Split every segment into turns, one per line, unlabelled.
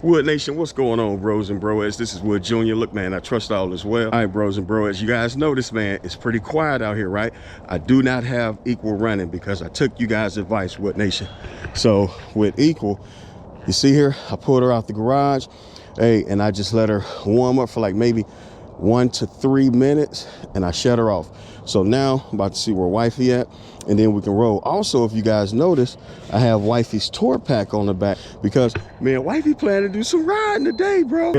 Wood Nation, what's going on, bros and broettes? This is Wood Jr. Look, man, I trust all is well. All right, bros and broettes, you guys notice, man, it's pretty quiet out here, right? I do not have Equal running because I took you guys' advice, Wood Nation. So with Equal, you see here, I pulled her out the garage, hey, and I just let her warm up for like maybe 1 to 3 minutes, and I shut her off. So now I'm about to see where wifey at, and then we can roll. Also, if you guys notice, I have wifey's tour pack on the back because, man, wifey planning to do some riding today, bro.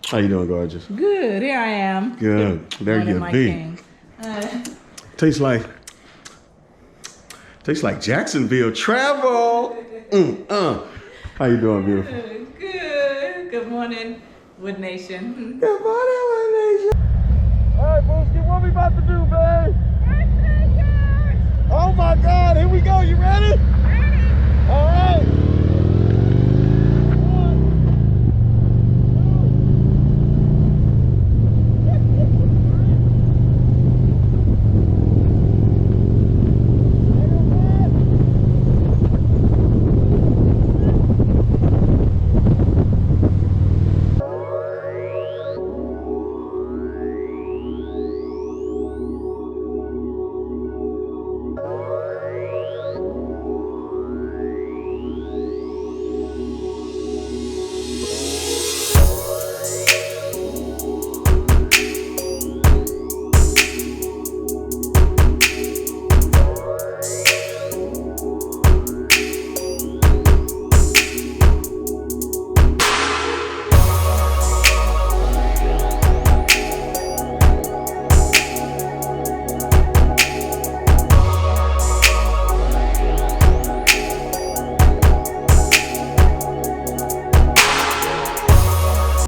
How you doing, gorgeous?
Good, here I am.
Good, there you be. Tastes like Jacksonville travel. How you doing, beautiful?
Good. Good morning, Wood Nation.
Good morning, Wood Nation. All right, Booski, what we about to do, babe? Oh my God, here we go. You ready? Ready. All right.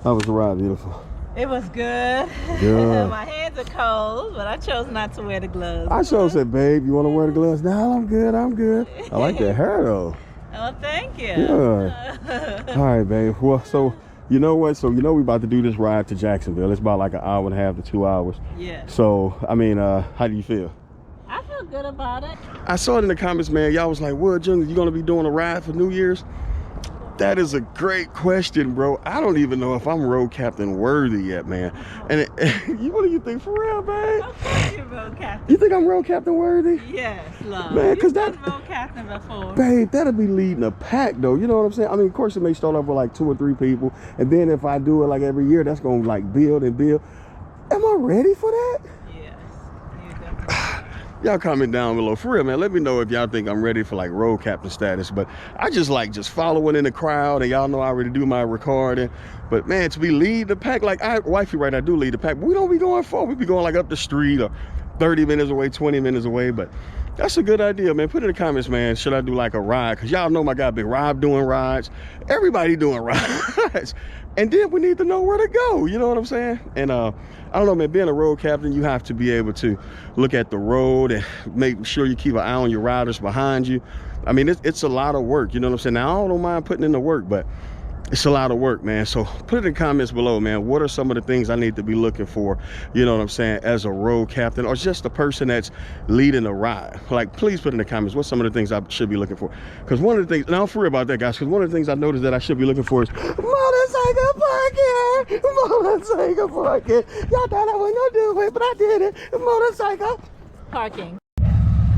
How was the ride, beautiful?
It was good.
Good.
My hands are cold, but I chose not to wear the gloves.
I sure said, babe, you want to wear the gloves? No, I'm good, I'm good. I like that hair, though.
Oh, thank you.
Yeah. All right, babe. Well, so, you know what? So, you know we about to do this ride to Jacksonville. It's about like 1.5 to 2 hours.
Yeah.
So, I mean, how do you feel?
I feel good about it.
I saw it in the comments, man. Y'all was like, Wood Jr., you going to be doing a ride for New Year's? That is a great question, bro. I don't even know if I'm road captain worthy yet, man. And what do you think, for real, babe?
Of course you're road captain.
You think I'm road captain worthy?
Yes, love.
Man, because
You've been road captain before.
Babe, that'll be leading a pack, though. You know what I'm saying? I mean, of course, it may start off with like 2 or 3 people. And then if I do it like every year, that's going to like build and build. Am I ready for that?
Yes, you definitely.
Y'all comment down below, for real, man. Let me know if y'all think I'm ready for like road captain status. But I just like following in the crowd, and y'all know I already do my recording. But man, to be lead the pack, like wifey, right? I do lead the pack. But we don't be going far. We be going like up the street or 30 minutes away, 20 minutes away. But that's a good idea, man. Put in the comments, man. Should I do like a ride? Because y'all know my guy Big Rob doing rides. Everybody doing rides. And then we need to know where to go. You know what I'm saying? And I don't know, man, being a road captain, you have to be able to look at the road and make sure you keep an eye on your riders behind you. I mean, it's a lot of work. You know what I'm saying? Now, I don't mind putting in the work, but it's a lot of work, man. So put it in the comments below, man. What are some of the things I need to be looking for, you know what I'm saying, as a road captain or just a person that's leading a ride? Like, please put in the comments what's some of the things I should be looking for. Because one of the things, and I'm free about that, guys, because one of the things I noticed that I should be looking for is motorcycle parking. Motorcycle parking. Y'all thought I wasn't going to do it, but I did it. Motorcycle
Parking.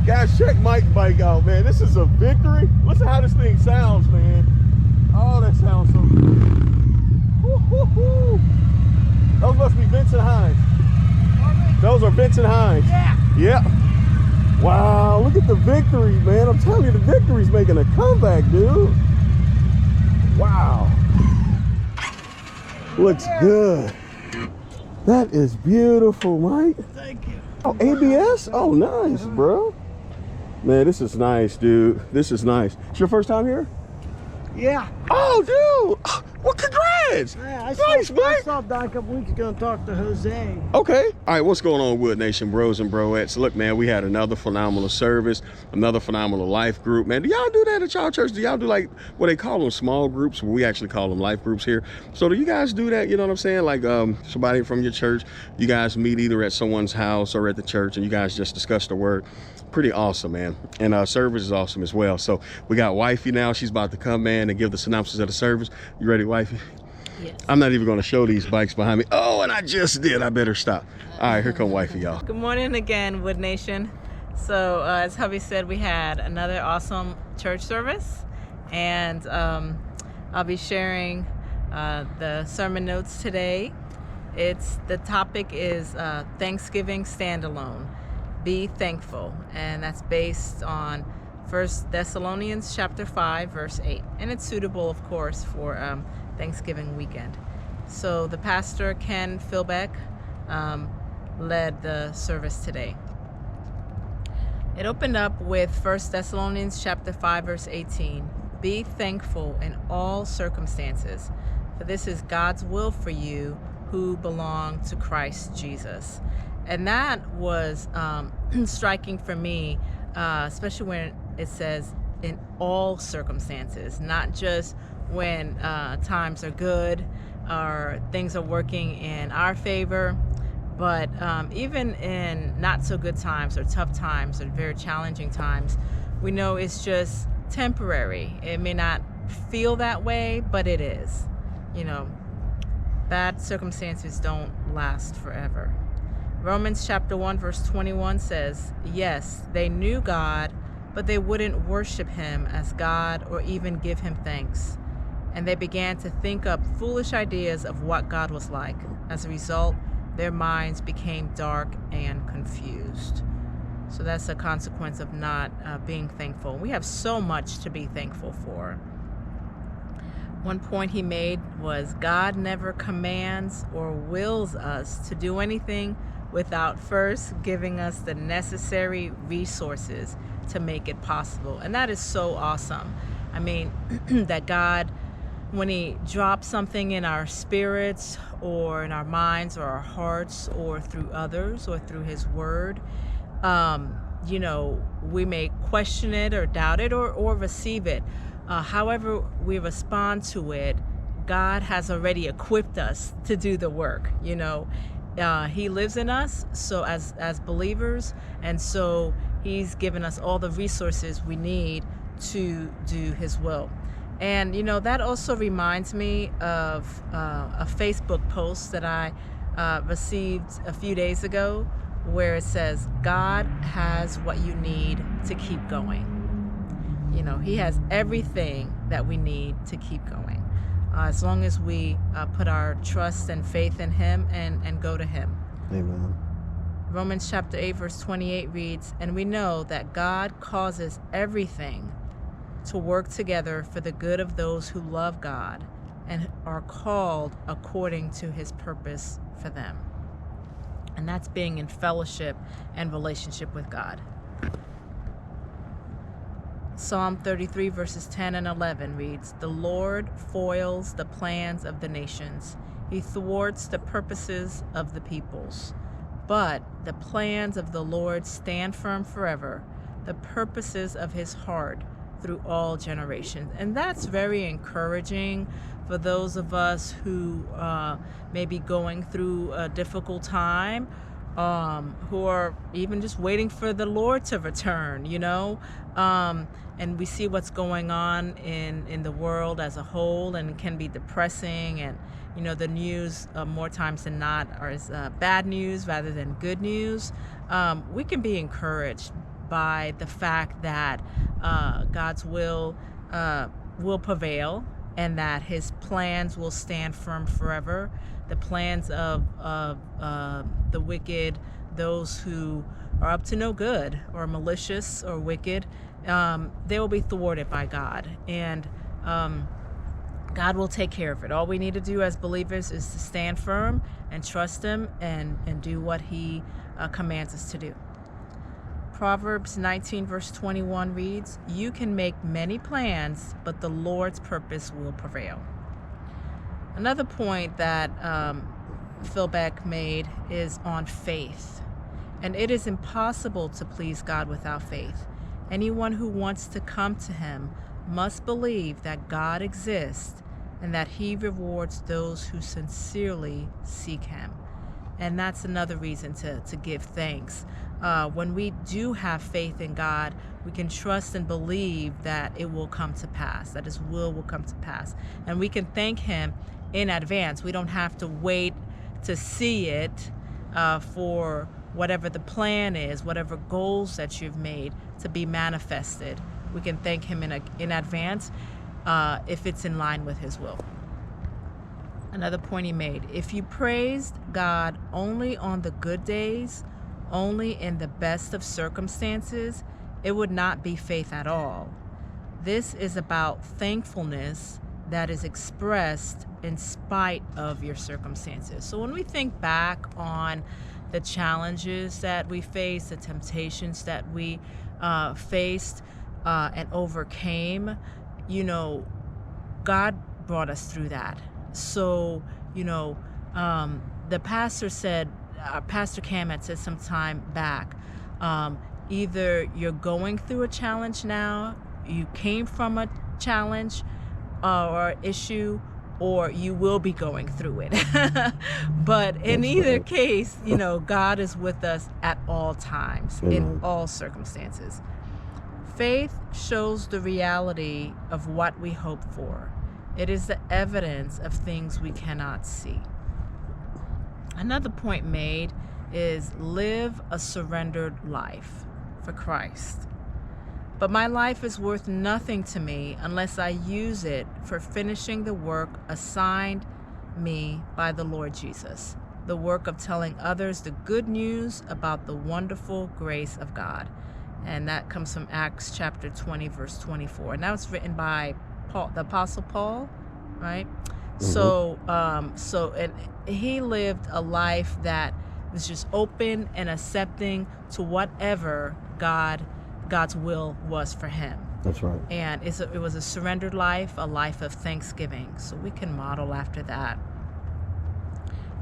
Guys, check Mike's bike out, man. This is a victory. Listen how this thing sounds, man. Oh, that sounds so good. Woo-hoo-hoo. Those must be Vincent Hines. Those are Vincent Hines.
Yeah.
Yep. Wow, look at the victory, man. I'm telling you, the victory's making a comeback, dude. Wow. Looks good. That is beautiful, Mike.
Thank you.
Oh, ABS? Oh, nice, bro. Man, this is nice, dude. This is nice. It's your first time here?
Yeah.
Oh, dude. Well, congrats. Congrats.
Yeah, I
Nice,
saw,
Mike.
I saw Don a couple weeks ago and talked to Jose.
Okay. All right, what's going on, Wood Nation bros and broettes? Look, man, we had another phenomenal service, another phenomenal life group. Man, do y'all do that at y'all church? Do y'all do like what they call them small groups? We actually call them life groups here. So do you guys do that? You know what I'm saying? Like somebody from your church, you guys meet either at someone's house or at the church and you guys just discuss the word. Pretty awesome, man. And service is awesome as well. So we got wifey now. She's about to come, man, and give the synopsis of the service. You ready, wifey?
Yes.
I'm not even going to show these bikes behind me. Oh, and I just did. I better stop. All right, here come wifey, y'all.
Good morning again, Wood Nation. So as hubby said, we had another awesome church service, and I'll be sharing the sermon notes today. The topic is Thanksgiving standalone. Be thankful, and that's based on 1 Thessalonians chapter 5, verse 8, and it's suitable, of course, for Thanksgiving weekend. So the pastor, Ken Philbeck, led the service today. It opened up with 1 Thessalonians chapter 5, verse 18. Be thankful in all circumstances, for this is God's will for you who belong to Christ Jesus. And that was striking for me, especially when it says in all circumstances, not just when times are good or things are working in our favor, but even in not so good times or tough times or very challenging times, we know it's just temporary. It may not feel that way, but it is. You know, bad circumstances don't last forever. Romans chapter 1 verse 21 says, yes, they knew God, but they wouldn't worship him as God or even give him thanks. And they began to think up foolish ideas of what God was like. As a result, their minds became dark and confused. So that's a consequence of not being thankful. We have so much to be thankful for. One point he made was God never commands or wills us to do anything without first giving us the necessary resources to make it possible. And that is so awesome. I mean, that God, when he drops something in our spirits or in our minds or our hearts or through others or through his word, you know, we may question it or doubt it or receive it. However we respond to it, God has already equipped us to do the work, you know. He lives in us, so as believers, and so he's given us all the resources we need to do his will. And you know, that also reminds me of a Facebook post that I received a few days ago, where it says, God has what you need to keep going. You know, he has everything that we need to keep going. As long as we put our trust and faith in him and go to him.
Amen.
Romans chapter 8 verse 28 reads, and we know that God causes everything to work together for the good of those who love God and are called according to his purpose for them. And that's being in fellowship and relationship with God. Psalm 33 verses 10 and 11 reads, the Lord foils the plans of the nations. He thwarts the purposes of the peoples. But the plans of the Lord stand firm forever, the purposes of his heart through all generations. And that's very encouraging for those of us who may be going through a difficult time, who are even just waiting for the Lord to return, you know. And we see what's going on in the world as a whole, and it can be depressing. And you know, the news more times than not is bad news rather than good news. We can be encouraged by the fact that God's will prevail, and that his plans will stand firm forever. The plans of the wicked, those who are up to no good or malicious or wicked, they will be thwarted by God, and God will take care of it. All we need to do as believers is to stand firm and trust him and do what he commands us to do. Proverbs 19 verse 21 reads, you can make many plans, but the Lord's purpose will prevail. Another point that Phil Beck made is on faith. And it is impossible to please God without faith. Anyone who wants to come to him must believe that God exists and that he rewards those who sincerely seek him. And that's another reason to give thanks. When we do have faith in God, we can trust and believe that it will come to pass, that his will come to pass. And we can thank him in advance. We don't have to wait to see it for whatever the plan is, whatever goals that you've made to be manifested. We can thank him in advance if it's in line with his will. Another point he made, if you praised God only on the good days, only in the best of circumstances, it would not be faith at all. This is about thankfulness that is expressed in spite of your circumstances. So when we think back on the challenges that we faced, the temptations that we faced and overcame, God brought us through that. So, the pastor said, Pastor Cam had said some time back, either you're going through a challenge now, you came from a challenge or issue, or you will be going through it. But in either case, God is with us at all times, in all circumstances. Faith shows the reality of what we hope for. It is the evidence of things we cannot see. Another point made is live a surrendered life for Christ. But my life is worth nothing to me unless I use it for finishing the work assigned me by the Lord Jesus, the work of telling others the good news about the wonderful grace of God. And that comes from Acts chapter 20, verse 24. And that was written by Paul, the Apostle Paul, right? Mm-hmm. So he lived a life that was just open and accepting to whatever God's will was for him.
That's right.
And it was a surrendered life, a life of thanksgiving. So we can model after that.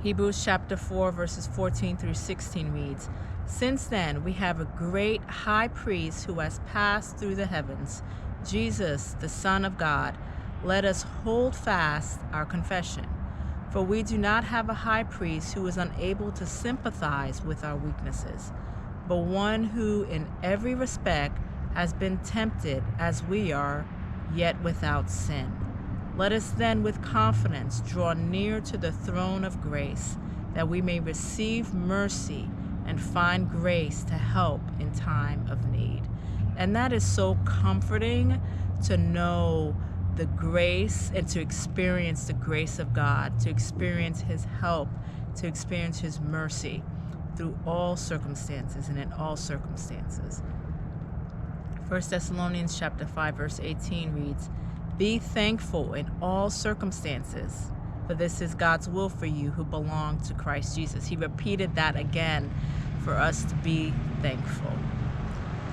Hebrews chapter 4, verses 14 through 16 reads, "Since then we have a great high priest who has passed through the heavens, Jesus, the Son of God. Let us hold fast our confession. For we do not have a high priest who is unable to sympathize with our weaknesses, but one who in every respect has been tempted as we are, yet without sin. Let us then with confidence draw near to the throne of grace, that we may receive mercy and find grace to help in time of need." And that is so comforting to know the grace and to experience the grace of God, to experience his help, to experience his mercy through all circumstances and in all circumstances. 1 Thessalonians chapter 5, verse 18 reads, "Be thankful in all circumstances, for this is God's will for you who belong to Christ Jesus." He repeated that again for us to be thankful.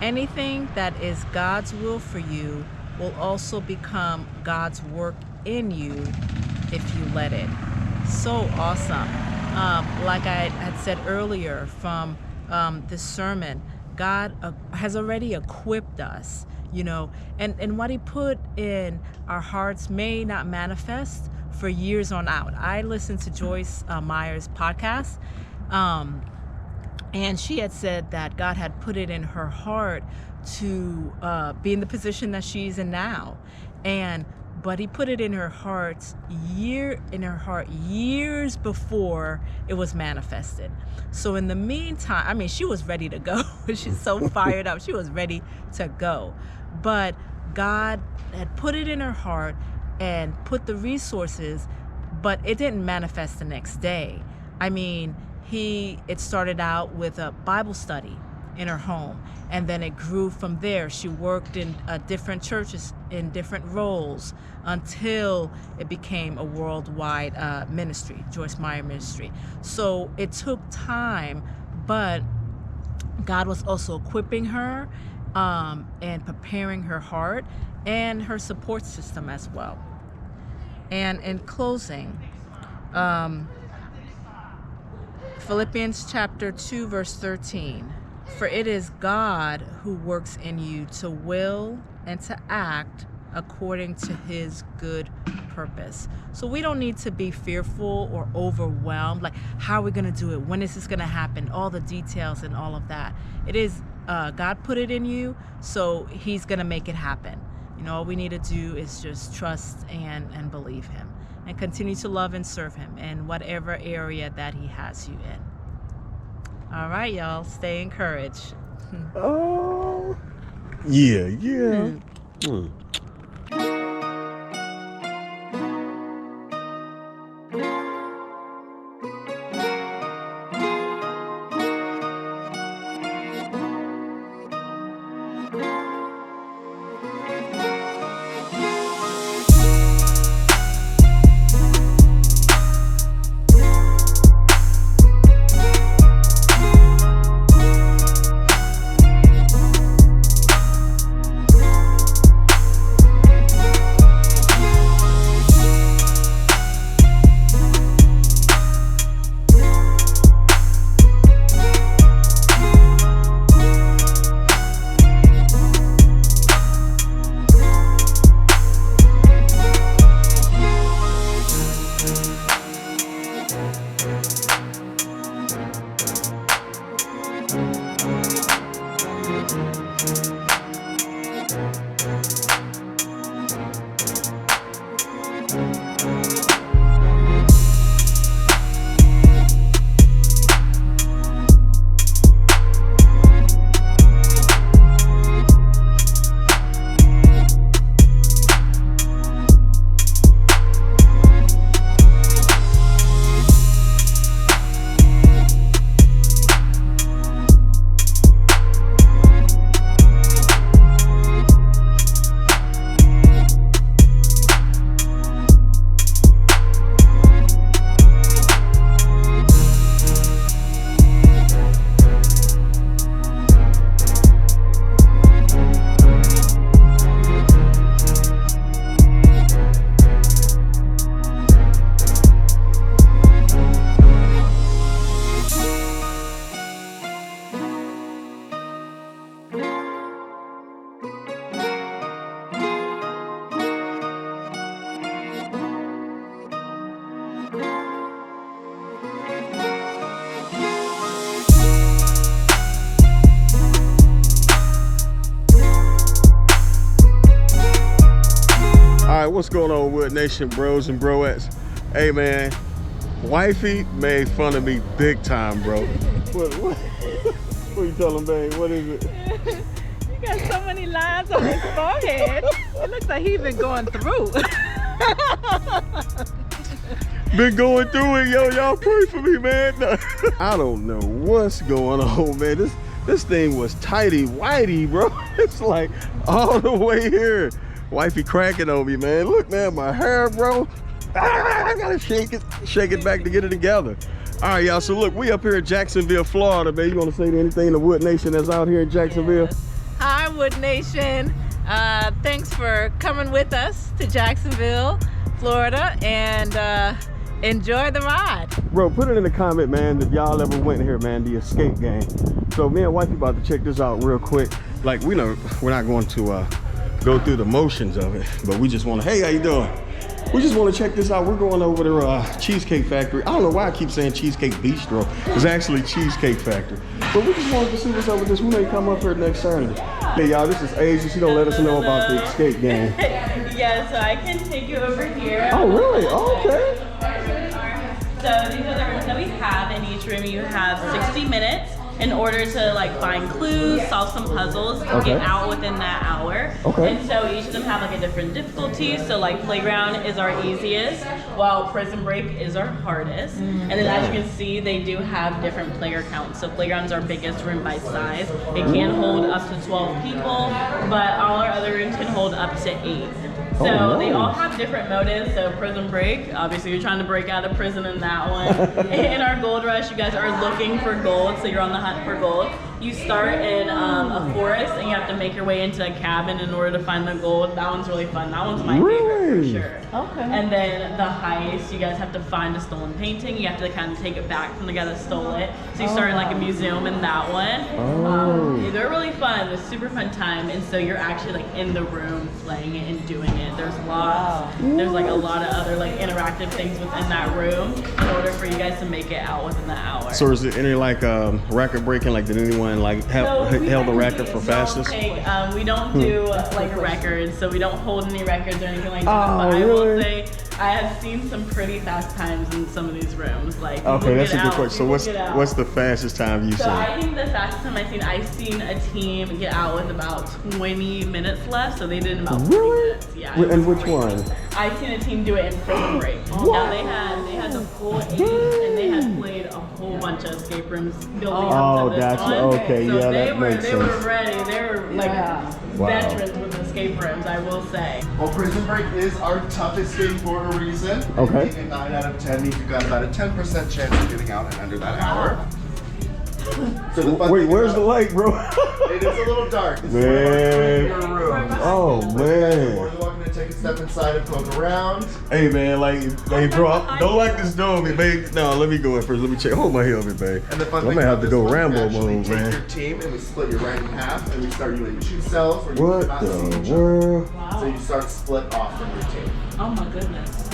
Anything that is God's will for you will also become God's work in you if you let it. So awesome. Like I had said earlier from this sermon, God has already equipped us, and what he put in our hearts may not manifest for years on out. I listened to Joyce Meyer's podcast, and she had said that God had put it in her heart to be in the position that she's in now, but he put it in her heart years before it was manifested. So in the meantime, she was ready to go. She's so fired up. She was ready to go. But God had put it in her heart and put the resources, but it didn't manifest the next day. It started out with a Bible study in her home, and then it grew from there. She worked in different churches in different roles until it became a worldwide ministry, Joyce Meyer Ministry. So it took time, but God was also equipping her and preparing her heart and her support system as well. And in closing, Philippians chapter 2, verse 13. For it is God who works in you to will and to act according to his good purpose. So we don't need to be fearful or overwhelmed. Like, how are we going to do it? When is this going to happen? All the details and all of that. It is God put it in you, so he's going to make it happen. You know, all we need to do is just trust and believe him and continue to love and serve him in whatever area that he has you in. All right, y'all, stay encouraged.
Oh, yeah. Mm. What's going on, Wood Nation bros and broettes? Hey man, wifey made fun of me big time, bro. What you telling, babe? What is it?
You got so many lines on his forehead. It looks like he's been going through.
Been going through it, yo. Y'all pray for me, man. I don't know what's going on, man. This thing was tighty whitey, bro. It's like all the way here. Wifey cracking on me, man. Look, man, my hair, bro. I gotta shake it back to get it together. All right, y'all. So look, we up here in Jacksonville, Florida, man. You want to say anything to Wood Nation that's out here in Jacksonville?
Yes. Hi, Wood Nation. Thanks for coming with us to Jacksonville, Florida, and enjoy the ride.
Bro, put it in the comment, man, if y'all ever went here, man, the escape game. So me and wifey about to check this out real quick. Like, we know we're not going to go through the motions of it, but we just want to, hey, how you doing? We just want to check this out. We're going over to Cheesecake Factory. I don't know why I keep saying Cheesecake Bistro. It's actually Cheesecake Factory. But we just wanted to see what's up with this. We may come up here next Saturday. Hey, y'all, this is Asia. She gonna let us know about the escape game.
Yeah, so I can take you over here.
Oh, really? Oh, okay.
So these are the rooms that we have. In each room you have 60 minutes in order to like find clues, solve some puzzles, and get out within that hour.
Okay.
And so each of them have like a different difficulty. So like playground is our easiest, while prison break is our hardest. And then as you can see, they do have different player counts. So playground's our biggest room by size. It can hold up to 12 people, but all our other rooms can hold up to 8. So they all have different motives. So prison break, obviously you're trying to break out of prison in that one. In our gold rush, you guys are looking for gold, so you're on the hunt for gold. You start in a forest and you have to make your way into a cabin in order to find the gold. That one's really fun. That one's my favorite for sure.
Okay.
And then the heist, you guys have to find a stolen painting. You have to kind of take it back from the guy that stole it. So you start in like a museum in that one. They're really fun. It's a super fun time. And so you're actually like in the room playing it and doing it. There's lots. There's like a lot of other like interactive things within that room in order for you guys to make it out within the hour.
So is there any like record breaking? Like did anyone like held the record for fastest?
We don't do like records, so we don't hold any records or anything like that.
Oh,
but I
really?
will say I have seen some pretty fast times in some of these rooms. Like
Okay, that's a good question. So what's the fastest time you
So
seen?
I think the fastest time I've seen a team get out with about 20 minutes left. So they did in about 40 minutes. Yeah.
And which one?
I've seen a team do it in Prison Break. Now they had the full 8 and they had played a whole bunch of escape rooms building up to this
gotcha.
one.
Okay,
so
yeah,
they
that
were
makes
they
sense.
were ready. They were like
Wow.
veterans with escape rooms, I will say.
Well, Prison Break is our toughest game for a reason.
Okay.
Being a 9 out of 10 means you've got about a 10% chance of getting out in under that hour. So the fun
Wait,
thing
where's the
about
lake, bro?
it is a little dark. It's
Man.
one of our rooms.
Oh
More
man.
than welcome to take a step inside and poke around.
Hey man, like, hey bro, don't like this door, me, babe. No, let me go in first. Let me check. Hold my helmet, babe.
And the fun
I'm
thing
gonna have
about
to
this
go
one,
Rambo
we actually
mode,
take
man.
your team and we split you right in half and we start you in 2 cells where you
What
cannot see each
the
other.
world?
So you start split off from your team.
Oh my goodness.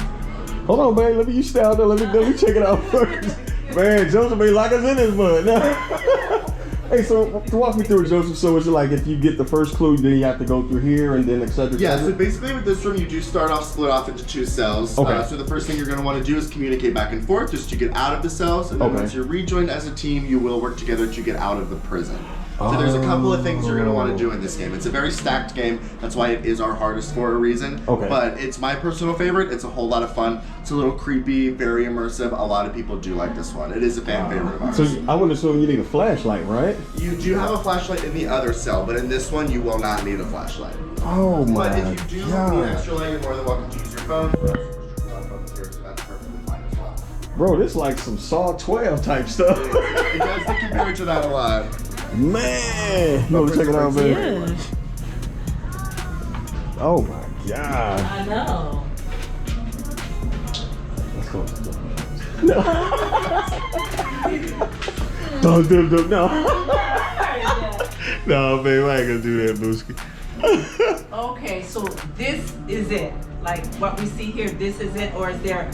Hold on, babe. Let me, you stay out there. Let me check it out first. Man, Joseph may lock us in this mud. Hey, so walk me through it, Joseph. So is it like if you get the first clue, then you have to go through here and then et cetera?
Yeah, so basically with this room, you do start off split off into 2 cells.
Okay.
So the first thing you're going to want to do is communicate back and forth just to get out of the cells. And then
Okay.
once you're rejoined as a team, you will work together to get out of the prison. So there's a couple of things you're going to want to do in this game. It's a very stacked game. That's why it is our hardest for a reason.
Okay.
But it's my personal favorite. It's a whole lot of fun. It's a little creepy, very immersive. A lot of people do like this one. It is a fan favorite of ours.
So I would assume you need a flashlight, right?
You do have a flashlight in the other cell, but in this one, you will not need a flashlight.
Oh my
But if you do need
God.
extra light, you're more than welcome to use your phone. So that's perfectly fine as well.
Bro, this is like some Saw 12 type stuff.
It does get compared to that a lot.
Man, you want to check it out, man?
Yeah.
Oh my God.
I know.
Let's go. No. Don't do it. No. No, babe, I ain't gonna do that, Booski.
Okay, so this is it. Like what we see here, this is it, or is there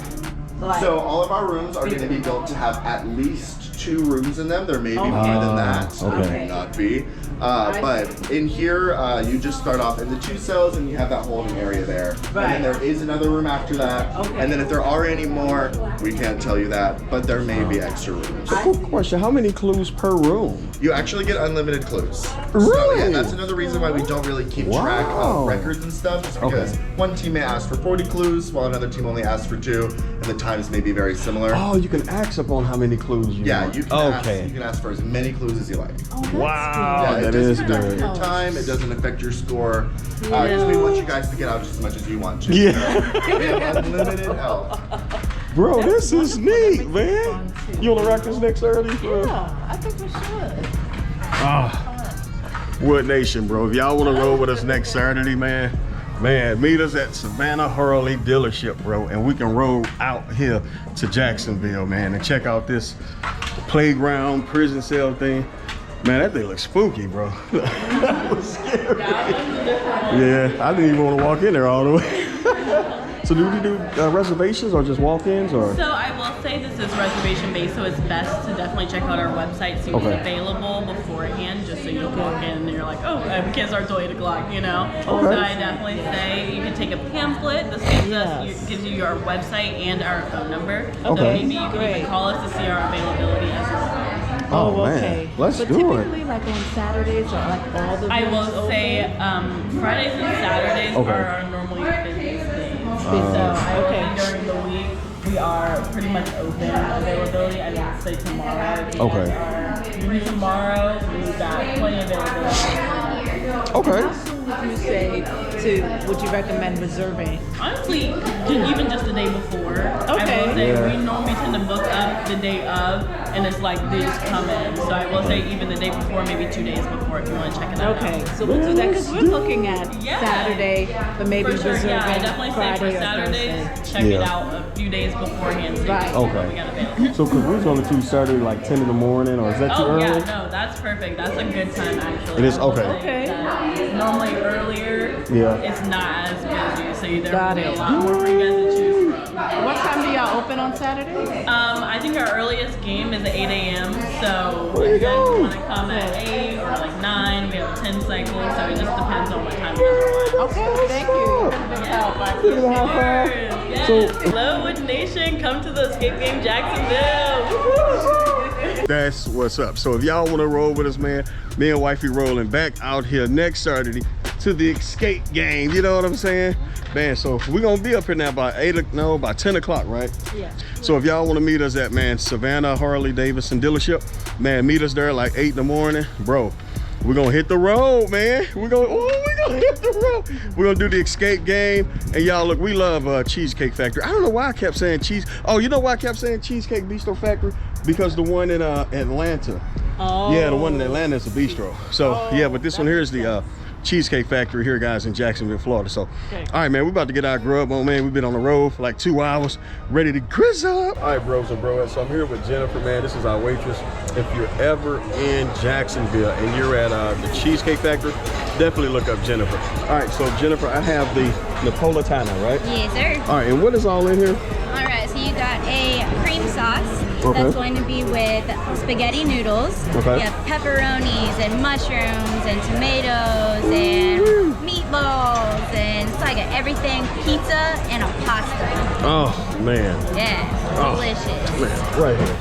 like?
So all of our rooms are going to be built to have at least 2 rooms in them. There may be more than that. So
okay.
there may not be. But in here, you just start off in the 2 cells and you have that holding area there.
Right.
And then there is another room after that.
Okay.
And then if there are any more, we can't tell you that, but there may be extra rooms.
Cool question. How many clues per room?
You actually get unlimited clues. So
Really?
yeah, that's another reason why we don't really keep track
Wow.
of records and stuff. Just because one team may ask for 40 clues while another team only asks for 2, and the times may be very similar.
Oh, you can ask upon how many clues you
Yeah,
want.
you can ask for as many clues as you like.
Wow,
Yeah,
that
it
is
doesn't affect
good.
your time. It doesn't affect your score. Because we want you guys to get out just as much as you want to.
Yeah.
We have unlimited help.
Bro, this is neat, man. You want to rock this next early?
Yeah, I think we should.
Wood Nation, bro. If y'all want to roll with us next Saturday, man, meet us at Savannah Hurley dealership, bro, and we can roll out here to Jacksonville, man, and check out this playground prison cell thing. Man, that thing looks spooky, bro. That was scary. Yeah, I didn't even want to walk in there all the way. So do we do reservations or just walk-ins or?
So I will say this is reservation based, so it's best to definitely check out our website, see what's available beforehand, just so you don't walk in and you're like, oh, we can't start till 8 o'clock, you know? So I definitely say you can take a pamphlet. This gives you our website and our phone number. So maybe you can even call us to see our availability as well.
Oh,
okay.
man, let's
but
do it.
typically, like on Saturdays or like all the
I
rooms
will
open?
say Fridays and Saturdays are our normally busiest days. So I will say during the week we are pretty much open availability. I would say tomorrow. Maybe tomorrow we've got plenty of availability.
Okay.
would you say would you recommend reserving?
Honestly, even just the day before.
Okay.
I will say
Yeah.
we normally tend to book up the day of, and it's like they just come in. So I will say even the day before, maybe 2 days before, if you want to check it out.
Okay, so we'll do that because we're looking at
Yeah.
Saturday, but maybe
For sure,
reserving
yeah. I definitely say
Friday
for
or
Saturdays,
Thursday.
check it
Yeah.
out a few days beforehand. So
Right.
you know what
Okay.
we got available.
So, because we're going to do Saturday like 10 in the morning, or is that too
Oh
early?
yeah, no, that's perfect. That's a good time actually.
It is?
I will
Okay.
say
Okay.
that normally earlier,
Yeah.
it's not as busy, so there
Got
will be a
it.
lot more for you guys to choose from.
What time do y'all open on Saturday?
I think our earliest game is at 8 a.m. So
There you
if you guys
go.
want to come at 8 or like 9, we have a 10 cycle, so it just depends on what time you guys want.
Okay, thank you.
Give it a high five.
Yes.
So-
Hello, Wood Nation. Come to the Escape Game Jacksonville.
That's what's up. So if y'all want to roll with us, man, me and wifey rolling back out here next Saturday to the escape game. You know what I'm saying? Man, so we're going to be up here now by by 10 o'clock, right?
Yeah.
So if y'all want to meet us at, man, Savannah Harley Davidson dealership, man, meet us there like 8 in the morning. Bro, we're going to hit the road, man. We're going to hit the road. We're going to do the escape game. And y'all, look, we love Cheesecake Factory. I don't know why I kept saying cheese. Oh, you know why I kept saying Cheesecake Bistro Factory? Because the one in Atlanta.
Oh.
Yeah, the one in Atlanta is a bistro. So, yeah, but this one here is the Cheesecake Factory here, guys, in Jacksonville, Florida. So,
Okay.
all right, man, we're about to get our grub on, man. We've been on the road for like 2 hours, ready to grizz up. All right, bros and broettes, so I'm here with Jennifer, man. This is our waitress. If you're ever in Jacksonville and you're at the Cheesecake Factory, definitely look up Jennifer. All right, so Jennifer, I have the Napolitana, right?
Yes, sir.
All right, and what is all in here?
All right, so you got a cream sauce
Okay.
that's going to be with spaghetti noodles.
Okay.
You have pepperonis and mushrooms and tomatoes and meatballs and it's like everything pizza and a pasta.
Oh, man.
Yeah,
Oh.
delicious.
Man, right here.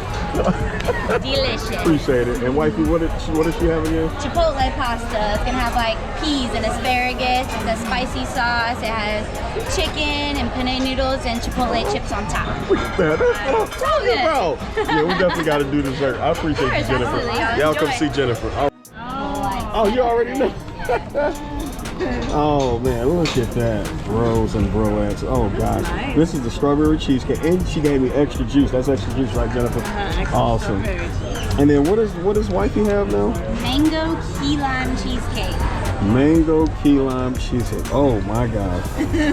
Delicious.
Appreciate it. And wifey, what does she have again?
Chipotle pasta. It's gonna have like peas and asparagus. It's a spicy sauce. It has chicken and penne noodles and chipotle chips on top.
Man, that's what I'm talking
good.
about. Yeah, we definitely got to do dessert. I appreciate you,
course,
Jennifer.
absolutely. I'll
Y'all come
enjoy.
see Jennifer. Oh, you already know. Oh man, look at that, bros and broettes. Oh gosh,
Nice.
this is the strawberry cheesecake, and she gave me extra juice. That's extra juice, right, Jennifer? Awesome. And then what does wifey have now?
Mango key lime cheesecake.
Mango key lime cheesecake. Oh my God.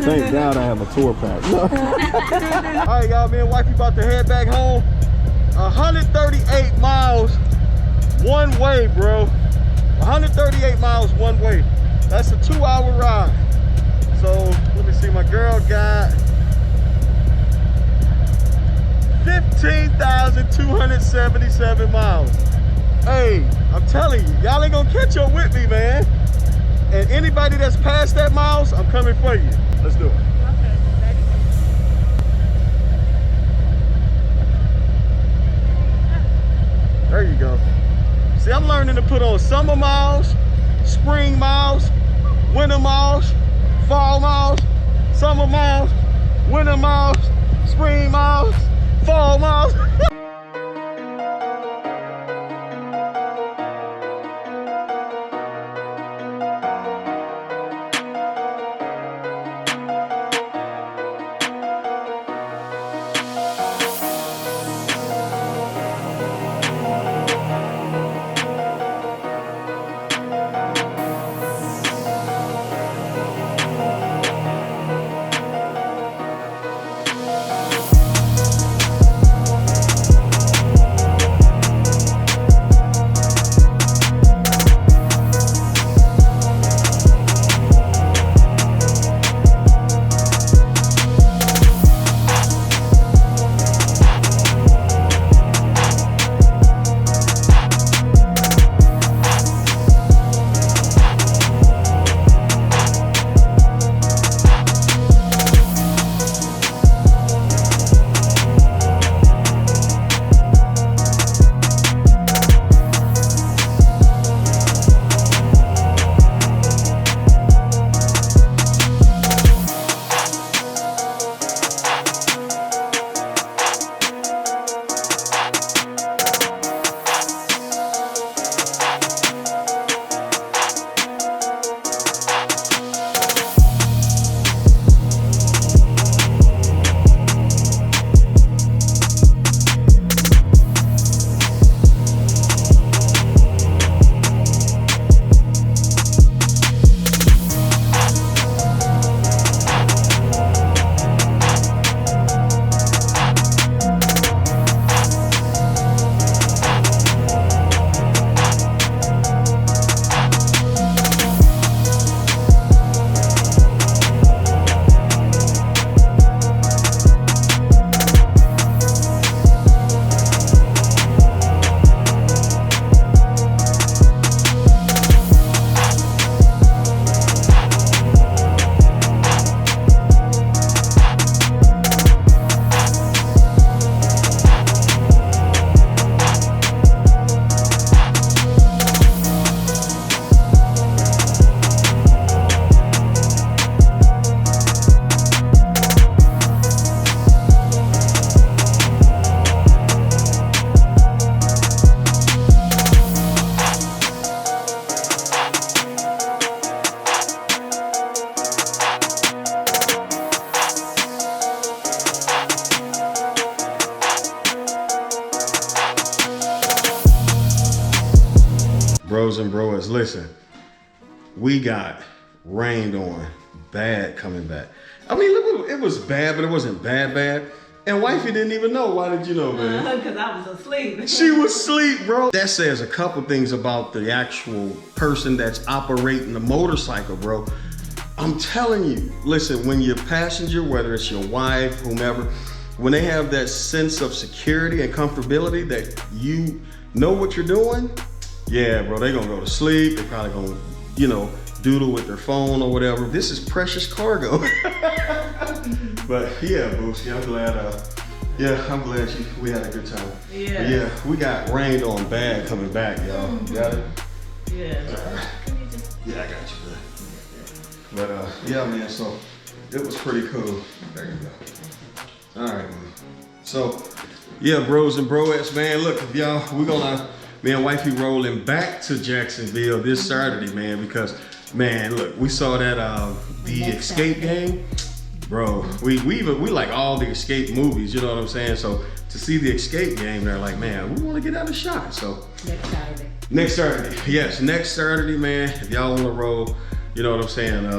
Thank God I have a tour pack. All right, y'all, me and wifey about to head back home. 138 miles one way, bro. 138 miles one way. That's a 2-hour ride. So let me see, my girl got 15,277 miles. Hey, I'm telling you, y'all ain't gonna catch up with me, man. And anybody that's past that miles, I'm coming for you. Let's do it. There you go. See, I'm learning to put on summer miles, spring miles, winter miles, fall miles, summer miles, winter miles, spring miles, fall miles. bros and broas, listen, we got rained on bad coming back. I mean, it was bad, but it wasn't bad. And wifey didn't even know. Why did you know, man?
Because I was asleep.
She was asleep, bro. That says a couple things about the actual person that's operating the motorcycle, bro. I'm telling you, listen, when your passenger, whether it's your wife, whomever, when they have that sense of security and comfortability that you know what you're doing, yeah, bro, they gonna go to sleep. They probably gonna, you know, doodle with their phone or whatever. This is precious cargo. But yeah, Boosie, I'm glad we had a good time.
Yeah.
But yeah, we got rained on bad coming back, y'all. Got it?
Yeah.
Yeah, I got you, man. But yeah, man, so it was pretty cool. There you go. All right, man. So yeah, bros and broettes, man, look, if y'all, me and wifey rolling back to Jacksonville this Saturday, man, because, man, look, we saw that, the Escape game. Bro, we like all the Escape movies, you know what I'm saying? So to see the Escape game, they're like, man, we want to get out a shot. So next Saturday, yes, next Saturday, man. If y'all want to roll, you know what I'm saying?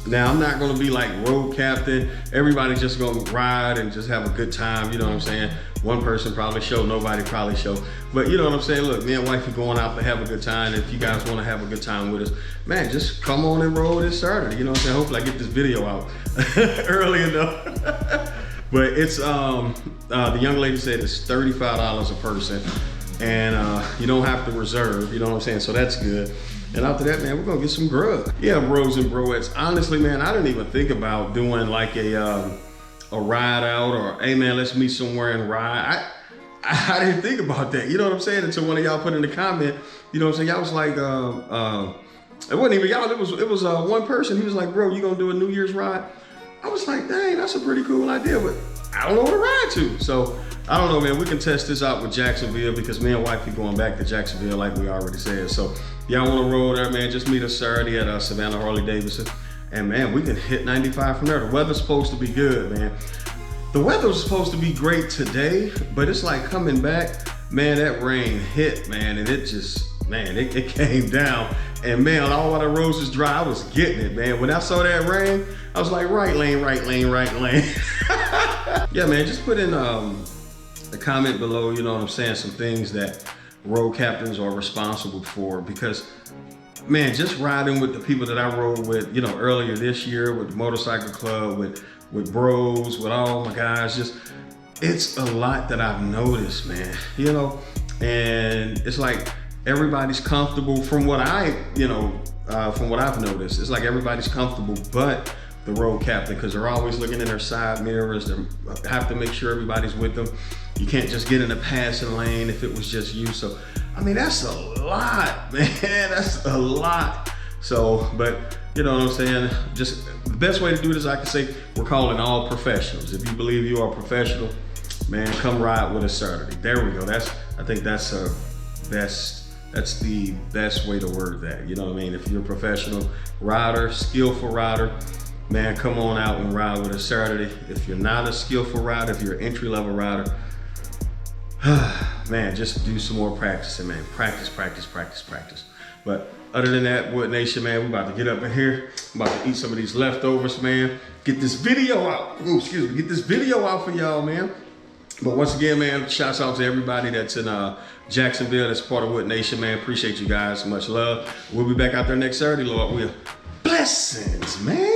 Now I'm not gonna be like road captain. Everybody's just gonna ride and just have a good time, you know what I'm saying? One person probably show, nobody probably show. But you know what I'm saying? Look, me and wifey going out to have a good time. If you guys wanna have a good time with us, man, just come on and roll this Saturday. You know what I'm saying? Hopefully I get this video out early enough. But it's, the young lady said it's $35 a person. And you don't have to reserve, you know what I'm saying? So that's good. And after that, man, we're gonna get some grub. Yeah, bros and broettes. Honestly, man, I didn't even think about doing like a ride out or, hey man, let's meet somewhere and ride. I didn't think about that, you know what I'm saying? Until one of y'all put in the comment, you know what I'm saying? Y'all was like, it wasn't even y'all, it was one person. He was like, bro, you gonna do a New Year's ride? I was like, dang, that's a pretty cool idea, but I don't know where to ride to. So I don't know, man, we can test this out with Jacksonville because me and wifey going back to Jacksonville like we already said. So y'all wanna roll there, man, just meet us Saturday at Savannah Harley-Davidson. And man, we can hit 95 from there. The weather's supposed to be good, man. The weather was supposed to be great today, but it's like coming back, man, that rain hit, man, and it just, man, it came down. And man, all while the roads was dry, I was getting it, man. When I saw that rain, I was like, right lane, right lane, right lane. Yeah, man, just put in a comment below, you know what I'm saying, some things that road captains are responsible for, because man, just riding with the people that I rode with, you know, earlier this year with the motorcycle club, with bros, with all my guys, just, it's a lot that I've noticed, man, you know, and it's like everybody's comfortable from what from what I've noticed. It's like everybody's comfortable, but the road captain, because they're always looking in their side mirrors. They have to make sure everybody's with them. You can't just get in a passing lane if it was just you. So, I mean, that's a lot, man. That's a lot. So, but you know what I'm saying? Just the best way to do this, I can say, we're calling all professionals. If you believe you are a professional, man, come ride with us Saturday. There we go. I think that's the best way to word that. You know what I mean? If you're a professional rider, skillful rider, man, come on out and ride with us Saturday. If you're not a skillful rider, if you're an entry-level rider, man, just do some more practicing, man. Practice. But other than that, Wood Nation, man, we about to get up in here. I'm about to eat some of these leftovers, man. Get this video out. Ooh, excuse me. Get this video out for y'all, man. But once again, man, shouts out to everybody that's in Jacksonville, that's part of Wood Nation, man. Appreciate you guys. Much love. We'll be back out there next Saturday, Lord will. Blessings, man.